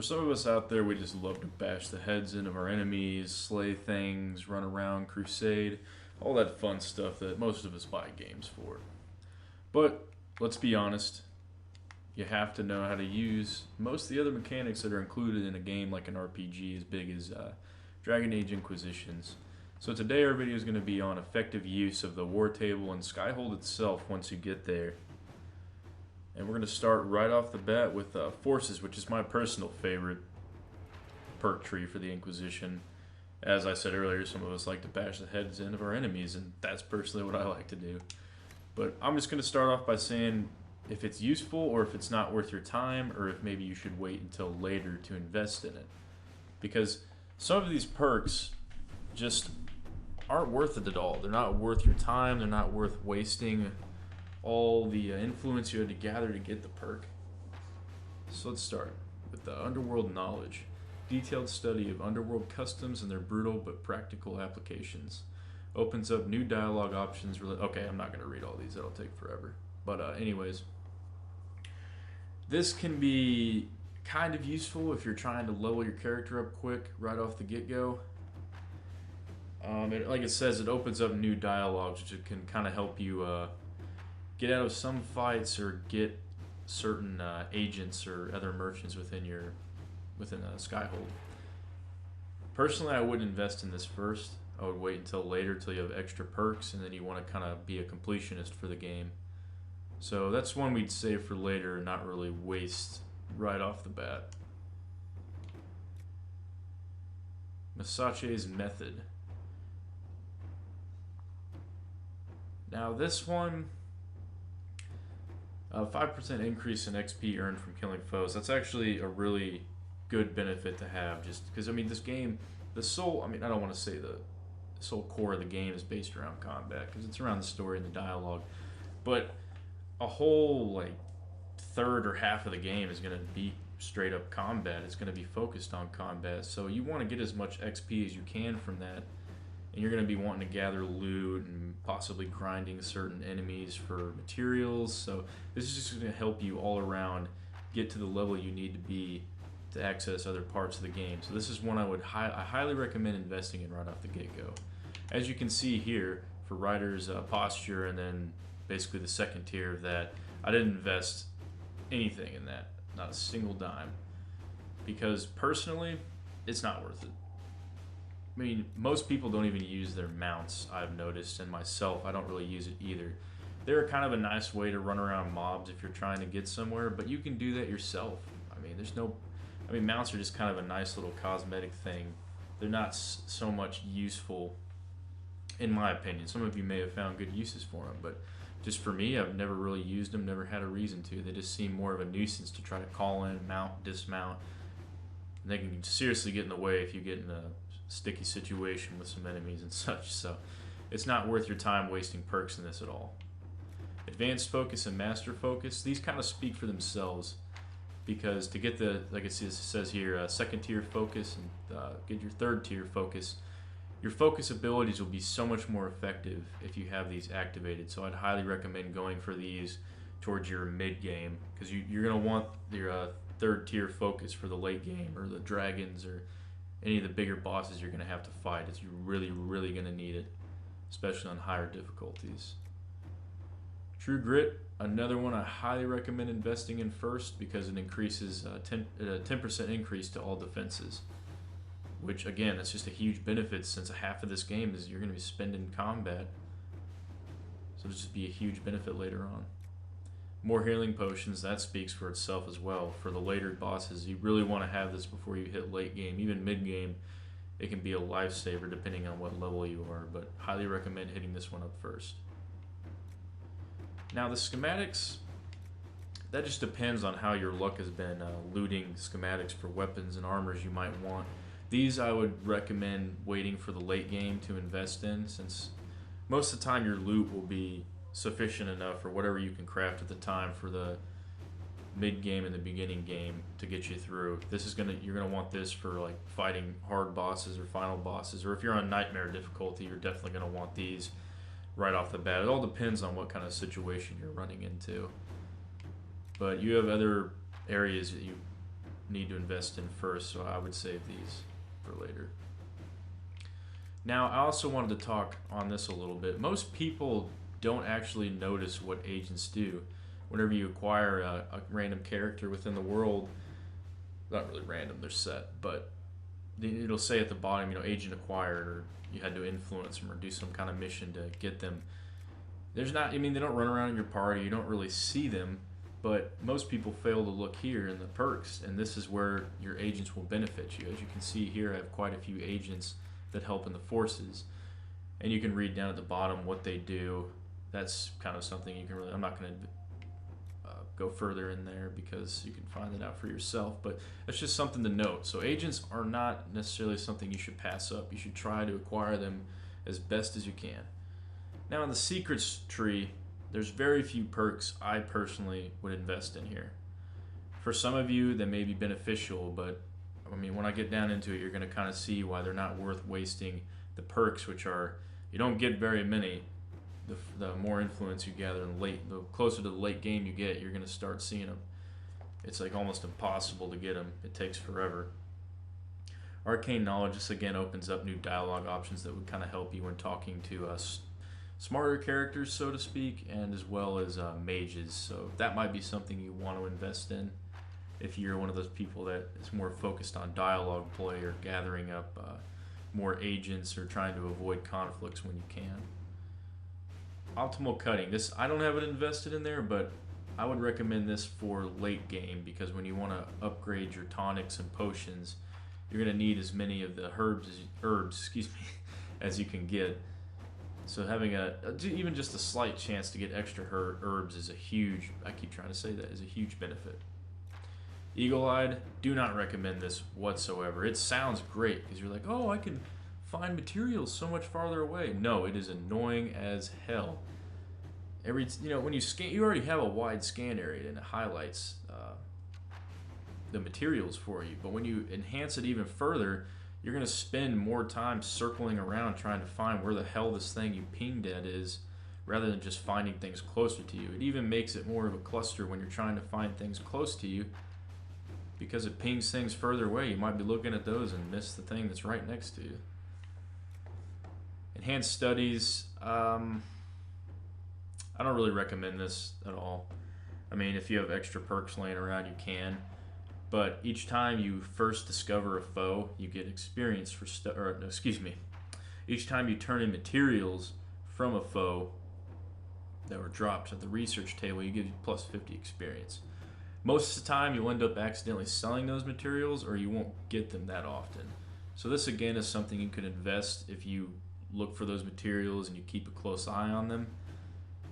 For some of us out there, we just love to bash the heads in of our enemies, slay things, run around, crusade, all that fun stuff that most of us buy games for. But let's be honest, you have to know how to use most of the other mechanics that are included in a game like an RPG as big as Dragon Age Inquisitions. So today our video is going to be on effective use of the war table and Skyhold itself once you get there. And we're going to start right off the bat with Forces, which is my personal favorite perk tree for the Inquisition. As I said earlier, some of us like to bash the heads in of our enemies, and that's personally what I like to do. But I'm just going to start off by saying if it's useful or if it's not worth your time, or if maybe you should wait until later to invest in it. Because some of these perks just aren't worth it at all. They're not worth your time, they're not worth wasting all the influence you had to gather to get the perk. So let's start with the Underworld Knowledge. Detailed study of underworld customs and their brutal but practical applications. Opens up new dialogue options. Okay, I'm not going to read all these, that'll take forever. But anyways, this can be kind of useful if you're trying to level your character up quick right off the get-go. Like it says, it opens up new dialogues, which can kind of help you get out of some fights or get certain agents or other merchants within Skyhold. Personally, I wouldn't invest in this first. I would wait until later, till you have extra perks, and then you want to kind of be a completionist for the game. So that's one we'd save for later and not really waste right off the bat. Masache's Method. Now this one, 5% increase in XP earned from killing foes. That's actually a really good benefit to have, just because, I mean, this game, I don't want to say the sole core of the game is based around combat, because it's around the story and the dialogue, but a whole, like, third or half of the game is going to be straight up combat. It's going to be focused on combat, so you want to get as much XP as you can from that, and you're going to be wanting to gather loot and possibly grinding certain enemies for materials. So this is just going to help you all around get to the level you need to be to access other parts of the game. So this is one I highly recommend investing in right off the get-go. As you can see here, for Rider's posture, and then basically the second tier of that, I didn't invest anything in that, not a single dime, because personally it's not worth it. I mean, most people don't even use their mounts, I've noticed, and myself, I don't really use it either. They're kind of a nice way to run around mobs if you're trying to get somewhere, but you can do that yourself. I mean, mounts are just kind of a nice little cosmetic thing. They're not so much useful, in my opinion. Some of you may have found good uses for them, but just for me, I've never really used them, never had a reason to. They just seem more of a nuisance to try to call in, mount, dismount. And they can seriously get in the way if you get in a sticky situation with some enemies and such, so it's not worth your time wasting perks in this at all. Advanced Focus and Master Focus, these kind of speak for themselves, because to get the, like it says here, second tier focus and get your third tier focus, your focus abilities will be so much more effective if you have these activated. So I'd highly recommend going for these towards your mid game, because you're going to want your third tier focus for the late game, or the dragons, or any of the bigger bosses you're going to have to fight. You're really, really going to need it, especially on higher difficulties. True Grit, another one I highly recommend investing in first, because it increases 10% increase to all defenses, which again, that's just a huge benefit, since half of this game is you're going to be spending combat, so it'll just be a huge benefit later on. More healing potions, that speaks for itself as well. For the later bosses, you really want to have this before you hit late game. Even mid game, it can be a lifesaver depending on what level you are, but highly recommend hitting this one up first. Now the schematics, that just depends on how your luck has been looting schematics for weapons and armors you might want. These I would recommend waiting for the late game to invest in, since most of the time your loot will be sufficient enough, or whatever you can craft at the time, for the mid game and the beginning game to get you through. You're gonna want this for like fighting hard bosses or final bosses, or if you're on nightmare difficulty, you're definitely gonna want these right off the bat. It all depends on what kind of situation you're running into, but you have other areas that you need to invest in first, so I would save these for later. Now, I also wanted to talk on this a little bit. Most people don't actually notice what agents do. Whenever you acquire a random character within the world, not really random, they're set, but it'll say at the bottom, agent acquired, or you had to influence them or do some kind of mission to get them. There's not, they don't run around in your party, you don't really see them, but most people fail to look here in the perks, and this is where your agents will benefit you. As you can see here, I have quite a few agents that help in the forces, and you can read down at the bottom what they do. That's kind of something you can really, I'm not going to go further in there because you can find it out for yourself, but that's just something to note. So agents are not necessarily something you should pass up. You should try to acquire them as best as you can. Now in the secrets tree, there's very few perks I personally would invest in here. For some of you, they may be beneficial, but when I get down into it, you're going to kind of see why they're not worth wasting the perks, which are, you don't get very many. The more influence you gather in the closer to the late game you get, you're going to start seeing them. It's like almost impossible to get them. It takes forever. Arcane knowledge, this again opens up new dialogue options that would kind of help you when talking to smarter characters, so to speak, and as well as mages. So that might be something you want to invest in if you're one of those people that is more focused on dialogue play or gathering up more agents or trying to avoid conflicts when you can. Optimal cutting. This, I don't have it invested in there, but I would recommend this for late game, because when you want to upgrade your tonics and potions, you're going to need as many of the herbs as you can get. So having even just a slight chance to get extra herbs is a huge, I keep trying to say that, is a huge benefit. Eagle-eyed, do not recommend this whatsoever. It sounds great because you're like, oh, I can find materials so much farther away. No, it is annoying as hell. When you scan, you already have a wide scan area and it highlights the materials for you. But when you enhance it even further, you're going to spend more time circling around trying to find where the hell this thing you pinged at is, rather than just finding things closer to you. It even makes it more of a cluster when you're trying to find things close to you, because it pings things further away. You might be looking at those and miss the thing that's right next to you. Enhanced studies, I don't really recommend this at all. If you have extra perks laying around, you can. But each time you first discover a foe, you get experience for each time you turn in materials from a foe that were dropped at the research table, you get plus 50 experience. Most of the time, you'll end up accidentally selling those materials, or you won't get them that often. So this again is something you could invest if you look for those materials and you keep a close eye on them.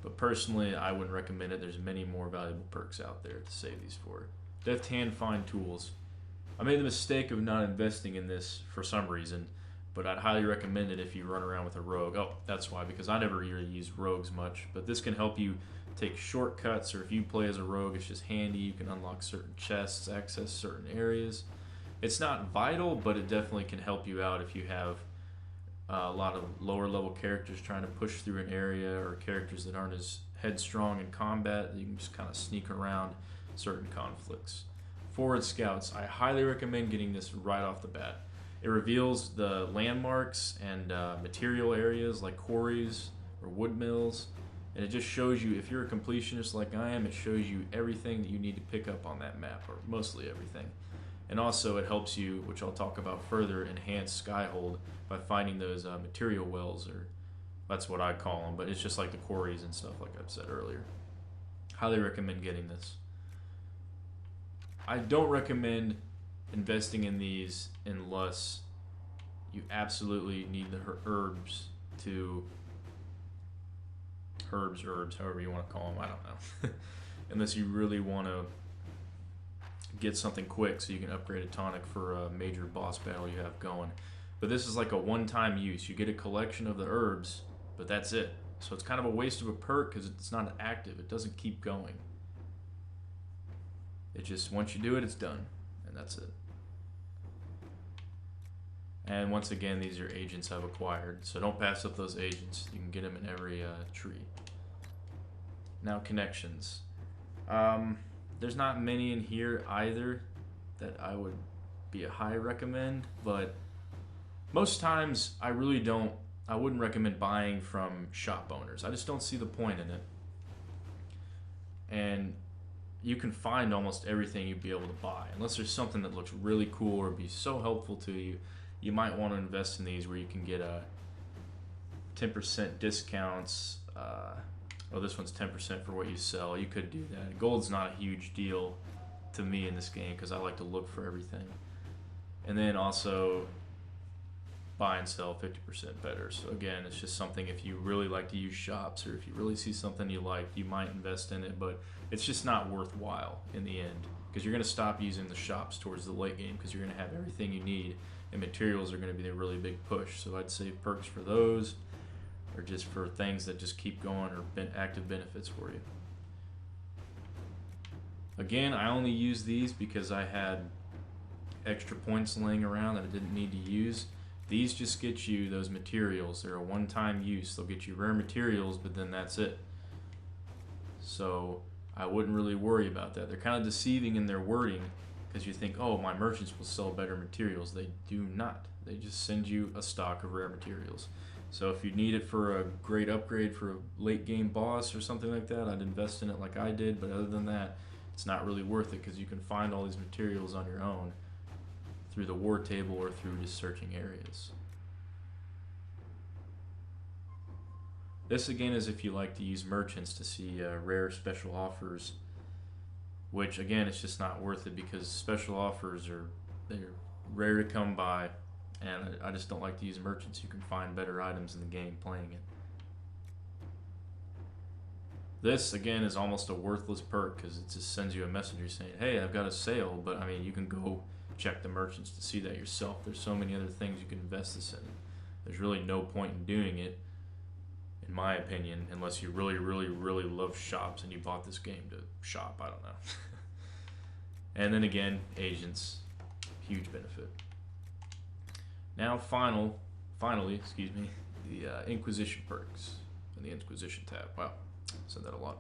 But personally, I wouldn't recommend it. There's many more valuable perks out there to save these for. Deft hand find tools. I made the mistake of not investing in this for some reason, but I'd highly recommend it if you run around with a rogue. Oh, that's why, because I never really use rogues much, but this can help you take shortcuts, or if you play as a rogue, it's just handy. You can unlock certain chests, access certain areas. It's not vital, but it definitely can help you out if you have a lot of lower level characters trying to push through an area, or characters that aren't as headstrong in combat. You can just kind of sneak around certain conflicts. Forward scouts, I highly recommend getting this right off the bat. It reveals the landmarks and material areas like quarries or wood mills, and it just shows you, if you're a completionist like I am, it shows you everything that you need to pick up on that map, or mostly everything. And also it helps you, which I'll talk about further, enhance Skyhold by finding those material wells, or that's what I call them, but it's just like the quarries and stuff like I've said earlier. Highly recommend getting this. I don't recommend investing in these unless you absolutely need the herbs, however you want to call them, I don't know. Unless you really want to get something quick so you can upgrade a tonic for a major boss battle you have going. But this is like a one-time use. You get a collection of the herbs, but that's it. So it's kind of a waste of a perk because it's not active. It doesn't keep going. It just, once you do it, it's done, and that's it. And once again, these are agents I've acquired, so don't pass up those agents. You can get them in every tree. Now, connections. There's not many in here either. that I would be a high recommend, but most times I really don't. I wouldn't recommend buying from shop owners. I just don't see the point in it. And you can find almost everything you'd be able to buy, unless there's something that looks really cool or be so helpful to you. You might want to invest in these where you can get a 10% discounts. Oh, this one's 10% for what you sell. You could do that. Gold's not a huge deal to me in this game because I like to look for everything. And then also buy and sell 50% better. So again, it's just something if you really like to use shops or if you really see something you like, you might invest in it, but it's just not worthwhile in the end because you're going to stop using the shops towards the late game because you're going to have everything you need and materials are going to be a really big push. So I'd say perks for those or just for things that just keep going or active benefits for you. Again, I only use these because I had extra points laying around that I didn't need to use. These just get you those materials. They're a one-time use. They'll get you rare materials, but then that's it. So I wouldn't really worry about that. They're kind of deceiving in their wording because you think, oh, my merchants will sell better materials. They do not. They just send you a stock of rare materials. So if you need it for a great upgrade for a late game boss or something like that, I'd invest in it like I did. But other than that, it's not really worth it because you can find all these materials on your own through the war table or through just searching areas. This again is if you like to use merchants to see rare special offers, which again it's just not worth it because special offers they're rare to come by, and I just don't like to use merchants. You can find better items in the game playing it. This again is almost a worthless perk because it just sends you a message saying, hey, I've got a sale, but I mean you can go check the merchants to see that yourself. There's so many other things you can invest this in. There's really no point in doing it, in my opinion, unless you really, really, really love shops and you bought this game to shop. I don't know. And then again, agents, huge benefit. Now, finally, excuse me, the Inquisition perks in the Inquisition tab. Wow, I said that a lot.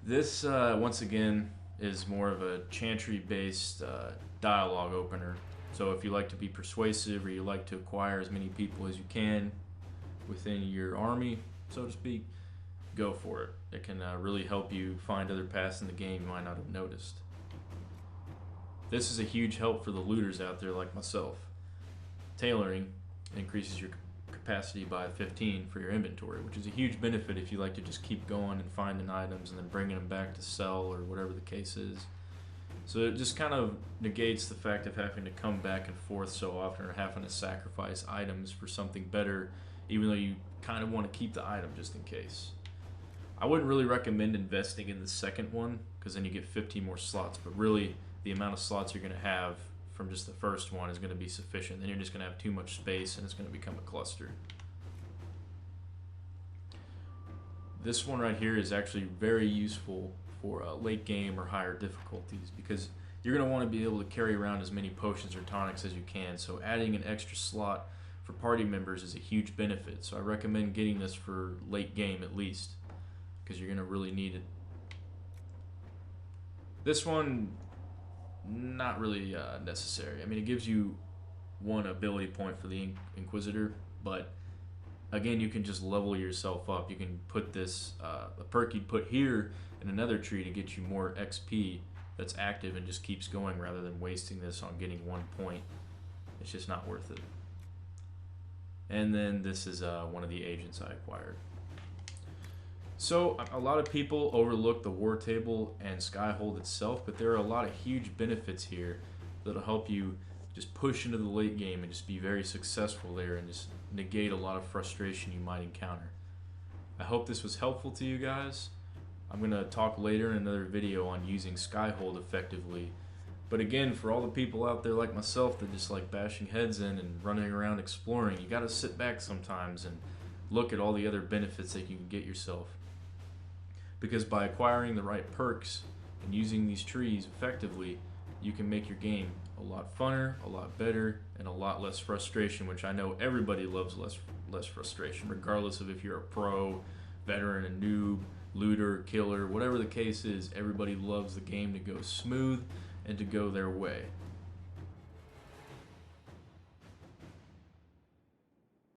This once again is more of a chantry-based dialogue opener. So if you like to be persuasive or you like to acquire as many people as you can within your army, so to speak, go for it. It can really help you find other paths in the game you might not have noticed. This is a huge help for the looters out there like myself. Tailoring increases your capacity by 15 for your inventory, which is a huge benefit if you like to just keep going and finding items and then bringing them back to sell or whatever the case is. So it just kind of negates the fact of having to come back and forth so often or having to sacrifice items for something better, even though you kind of want to keep the item just in case. I wouldn't really recommend investing in the second one because then you get 15 more slots, but really the amount of slots you're going to have from just the first one is going to be sufficient. Then you're just going to have too much space and it's going to become a cluster. This one right here is actually very useful for late game or higher difficulties because you're going to want to be able to carry around as many potions or tonics as you can. So adding an extra slot for party members is a huge benefit. So I recommend getting this for late game at least because you're going to really need it. This one, not really necessary. I mean, it gives you one ability point for the Inquisitor, but again, you can just level yourself up. You can put this, a perk you'd put here in another tree to get you more XP that's active and just keeps going rather than wasting this on getting 1 point. It's just not worth it. And then this is one of the agents I acquired. So a lot of people overlook the war table and Skyhold itself, but there are a lot of huge benefits here that'll help you just push into the late game and just be very successful there and just negate a lot of frustration you might encounter. I hope this was helpful to you guys. I'm going to talk later in another video on using Skyhold effectively. But again, for all the people out there like myself that just like bashing heads in and running around exploring, you got to sit back sometimes and look at all the other benefits that you can get yourself. Because by acquiring the right perks and using these trees effectively, you can make your game a lot funner, a lot better, and a lot less frustration, which I know everybody loves less frustration, regardless of if you're a pro, veteran, a noob, looter, killer, whatever the case is. Everybody loves the game to go smooth and to go their way.